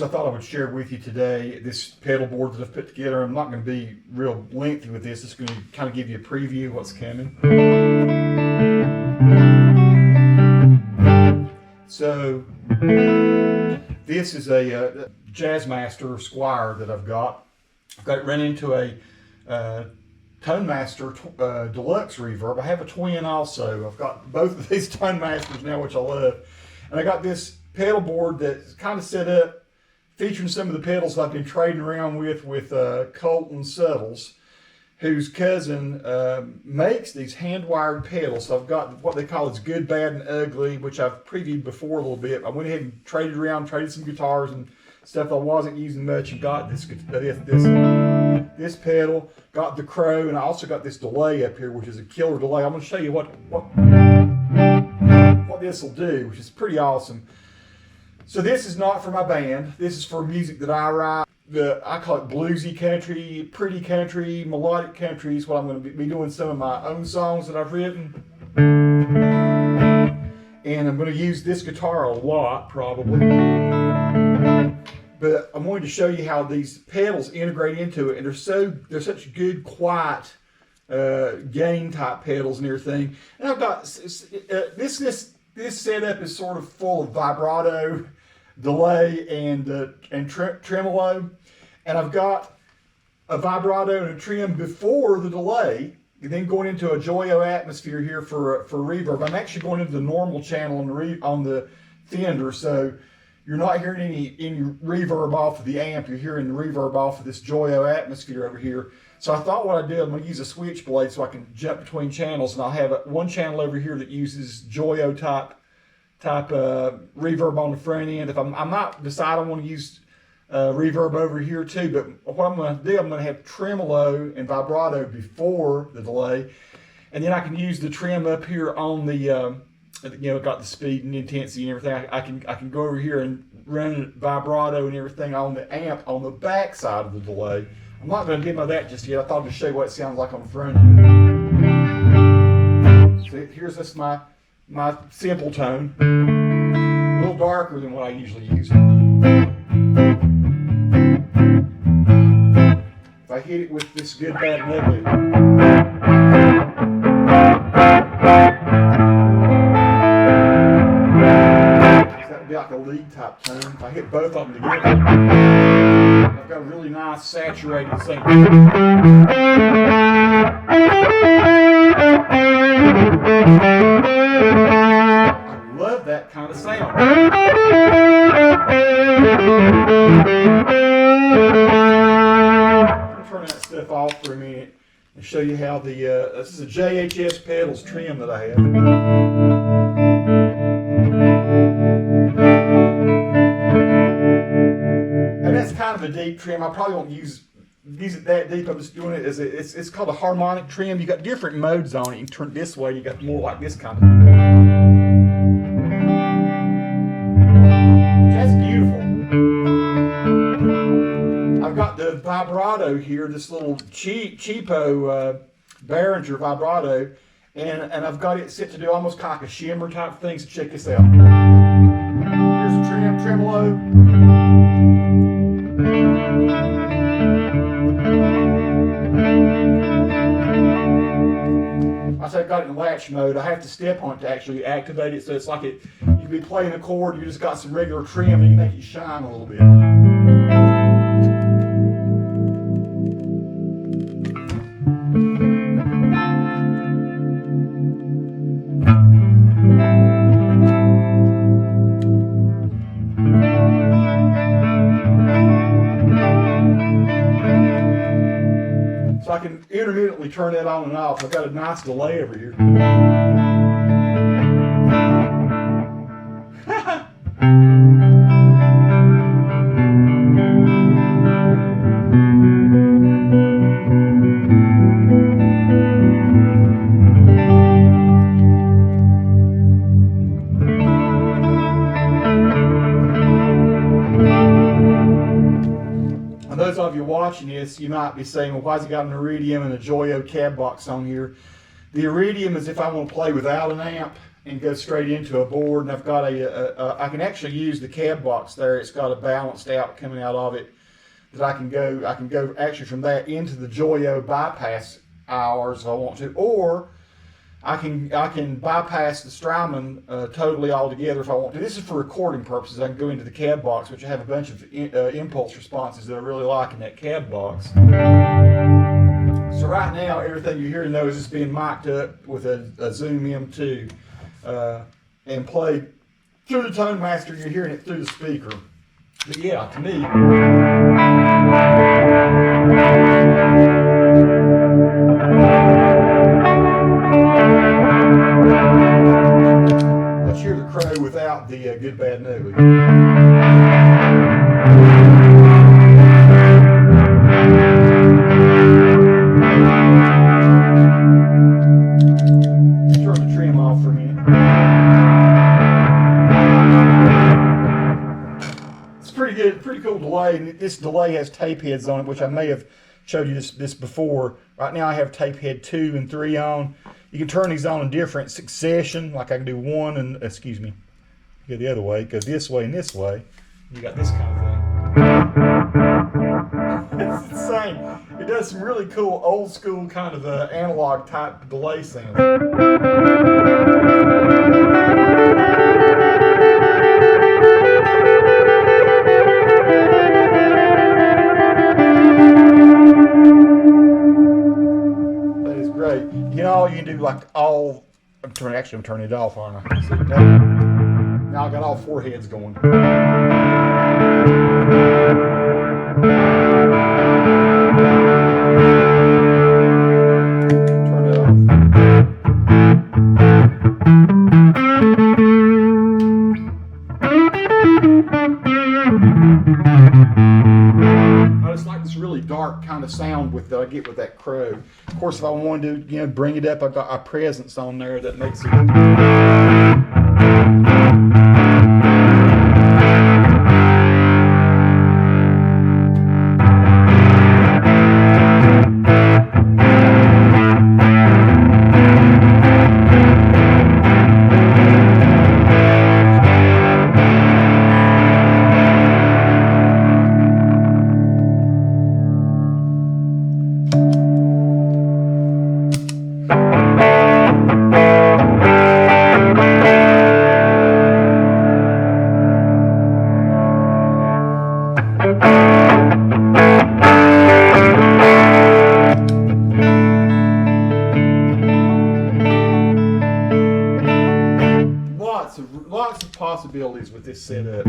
things I thought I would share with you today. This pedal board that I've put together, I'm not going to be real lengthy with this. It's going to kind of give you a preview of what's coming. So this is a Jazzmaster Squier that I've got. I've got it running into a Tonemaster Deluxe Reverb. I have a twin also. I've got both of these Tonemasters now, which I love. And I got this pedal board that's kind of set up, featuring some of the pedals I've been trading around with Colton Suttles, whose cousin makes these hand-wired pedals. So I've got what they call Good, Bad, and Ugly, which I've previewed before a little bit. I went ahead and traded some guitars and stuff I wasn't using much, and got this pedal, got the Crow, and I also got this delay up here, which is a killer delay. I'm going to show you what this will do, which is pretty awesome. So this is not for my band. This is for music that I write. I call it bluesy country, pretty country, melodic country is what I'm going to be doing some of my own songs that I've written. And I'm going to use this guitar a lot, probably. But I'm going to show you how these pedals integrate into it, and they're such good, quiet gain type pedals and everything. And I've got this setup is sort of full of vibrato, delay, and tremolo, and I've got a vibrato and a trim before the delay, and then going into a Joyo atmosphere here for reverb. I'm actually going into the normal channel on the Fender, so you're not hearing any reverb off of the amp. You're hearing the reverb off of this Joyo atmosphere over here. So I thought what I did, I'm going to use a switchblade so I can jump between channels, and I'll have one channel over here that uses Joyo type reverb on the front end. If I might decide I want to use reverb over here too, but what I'm going to do, I'm going to have tremolo and vibrato before the delay, and then I can use the trim up here on the got the speed and intensity and everything. I can go over here and run vibrato and everything on the amp on the back side of the delay. I'm not going to demo that just yet. I thought I'd just show you what it sounds like on the front end. So here's just my simple tone, a little darker than what I usually use. If I hit it with this Good, Bad, and Ugly, that would be like a lead type tone. If I hit both of them together, I've got a really nice saturated thing. Love that kind of sound. I'll turn that stuff off for a minute and show you how this is a JHS pedals trim that I have. And that's kind of a deep trim. I probably won't use it that deep. I'm just doing it as it's called a harmonic trim. You got different modes on it. You can turn it this way, you got more like this kind of. That's beautiful. I've got the vibrato here, this little cheapo Behringer vibrato, and I've got it set to do almost kind of like a shimmer type thing. So check this out. Here's a tremolo. I've got it in latch mode. I have to step on it to actually activate it, so it's like you can be playing a chord, you just got some regular trim, and you make it shine a little bit. So I can intermittently turn that on and off. I've got a nice delay over here. Those of you watching this, you might be saying, well, why's it got an Iridium and a Joyo cab box on here? The Iridium is if I want to play without an amp, and go straight into a board. And I've got I can actually use the cab box there. It's got a balanced out coming out of it that I can go actually from that into the Joyo bypass hours if I want to, or I can bypass the Strymon totally altogether if I want to. This is for recording purposes. I can go into the cab box, which I have a bunch of impulse responses that I really like in that cab box. So right now, everything you're hearing though is just being mic'd up with a Zoom M2 and played through the Tonemaster. You're hearing it through the speaker. But yeah, to me. Let's hear the crow without the good, bad, and ugly. Turn the trim off for a minute. It's pretty good, pretty cool delay. And this delay has tape heads on it, which I may have showed you this before. Right now I have tape head 2 and 3 on. You can turn these on in different succession, like I can do 1 and, excuse me, go the other way, go this way and this way. You got this kind of thing. It's insane. It does some really cool old school kind of analog type delay sounds. You can do like all. I'm turning it off, aren't I? See, now I got all 4 heads going. Turn it off. I just like this really dark kind of sound that I get with that crow. Of course, if I wanted to, bring it up, I've got a presence on there that makes it. Lots of possibilities with this setup.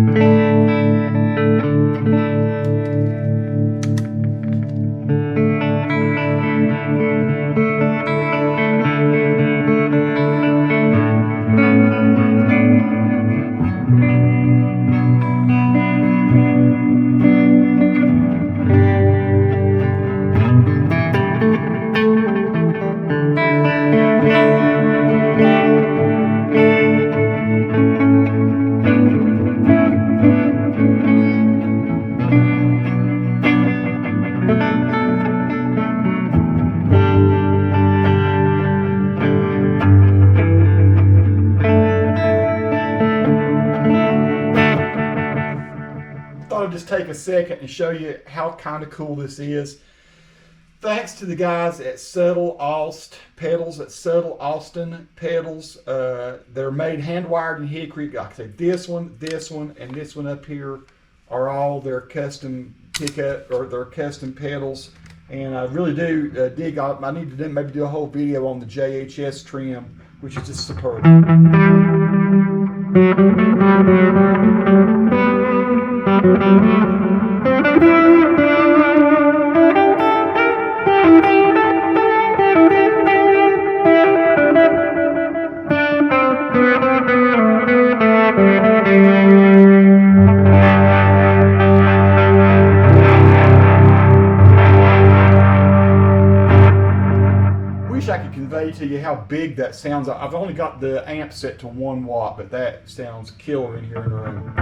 Just take a second and show you how kind of cool this is. Thanks to the guys at Suttle-Aust pedals, at Suttle-Austin pedals. They're made hand-wired in hickory. Like I said, this one, and this one up here are all their custom pickup or their custom pedals. And I really do dig on. I need to maybe do a whole video on the JHS trim, which is just superb. Wish I could convey to you how big that sounds. I've only got the amp set to 1 watt, but that sounds killer in here in the room.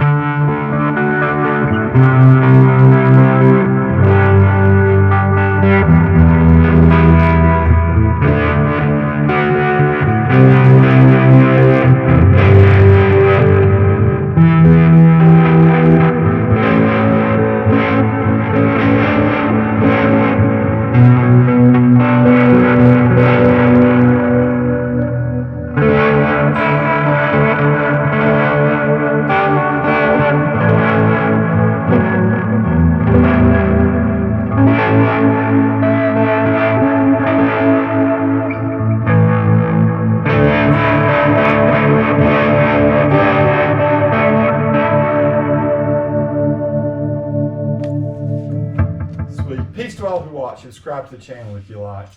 watching. Subscribe to the channel if you like.